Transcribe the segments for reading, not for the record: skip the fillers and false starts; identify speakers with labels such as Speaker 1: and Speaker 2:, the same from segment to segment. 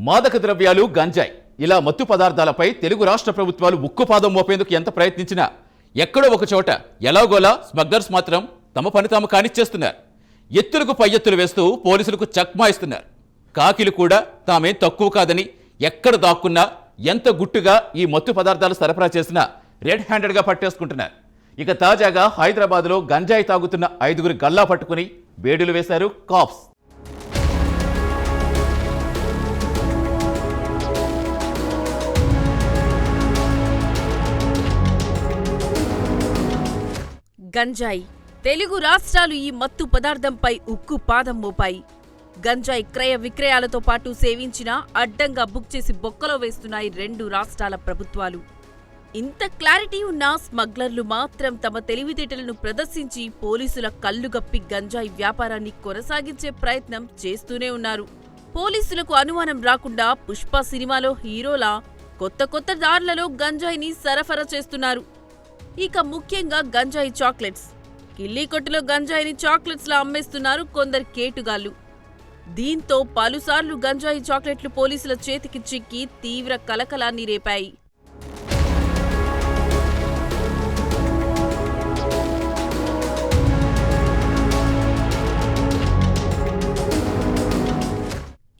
Speaker 1: మాదక ద్రవ్యాలు, గంజాయి ఇలా మత్తు పదార్థాలపై తెలుగు రాష్ట్ర ప్రభుత్వాలు ఉక్కుపాదం మోపేందుకు ఎంత ప్రయత్నించినా ఎక్కడో ఒక చోట ఎలాగోలా స్మగ్లర్స్ మాత్రం తమ పని తాము కానిచ్చేస్తున్నారు. ఎత్తులకు పై ఎత్తులు వేస్తూ పోలీసులకు చక్మా ఇస్తున్నారు. కాకిలు కూడా తామేం తక్కువ కాదని ఎక్కడ దాక్కున్నా ఎంత గుట్టుగా ఈ మత్తు పదార్థాలు సరఫరా చేసినా రెడ్ హ్యాండెడ్గా పట్టేసుకుంటున్నారు. ఇక తాజాగా హైదరాబాద్లో గంజాయి తాగుతున్న 5గురి గల్లా పట్టుకుని వేడులు వేశారు కాప్స్.
Speaker 2: గంజాయి తెలుగు రాష్ట్రాలు ఈ మత్తు పదార్థంపై ఉక్కు పాదం మోపాయి. గంజాయి క్రయ విక్రయాలతో పాటు సేవించినా అడ్డంగా బుక్ చేసి బొక్కలో వేస్తున్నాయి 2 రాష్ట్రాల ప్రభుత్వాలు. ఇంత క్లారిటీ ఉన్న స్మగ్లర్లు మాత్రం తమ తెలివితేటలను ప్రదర్శించి పోలీసుల కళ్లుగప్పి గంజాయి వ్యాపారాన్ని కొనసాగించే ప్రయత్నం చేస్తూనే ఉన్నారు. పోలీసులకు అనుమానం రాకుండా పుష్ప సినిమాలో హీరోలా కొత్త కొత్త దారులలో గంజాయిని సరఫరా చేస్తున్నారు. ఇక ముఖ్యంగా గంజాయి చాక్లెట్స్. కిల్లీ కొట్టులో గంజాయిని చాక్లెట్స్ లా అమ్మేస్తున్నారు కొందరు కేటుగాళ్లు. దీంతో పలుసార్లు గంజాయి చాక్లెట్లు పోలీసుల చేతికి చిక్కి తీవ్ర కలకలాన్ని రేపాయి.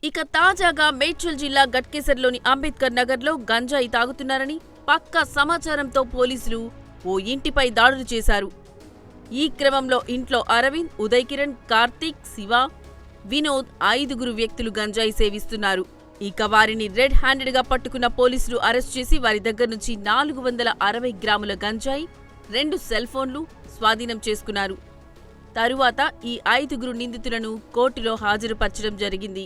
Speaker 2: ఇక తాజాగా మేడ్చల్ జిల్లా గట్కేసర్లోని అంబేద్కర్ నగర్లో గంజాయి తాగుతున్నారని పక్కా సమాచారంతో పోలీసులు ఓ ఇంటిపై దాడులు చేశారు. ఈ క్రమంలో ఇంట్లో అరవింద్, ఉదయ్ కిరణ్, కార్తీక్, శివ, వినోద్ 5గురు వ్యక్తులు గంజాయి సేవిస్తున్నారు. ఇక వారిని రెడ్ హ్యాండెడ్గా పట్టుకున్న పోలీసులు అరెస్ట్ చేసి వారి దగ్గర నుంచి 460 గ్రాముల గంజాయి, 2 సెల్ ఫోన్లు స్వాధీనం చేసుకున్నారు. తరువాత ఈ 5గురు నిందితులను కోర్టులో హాజరుపరచడం జరిగింది.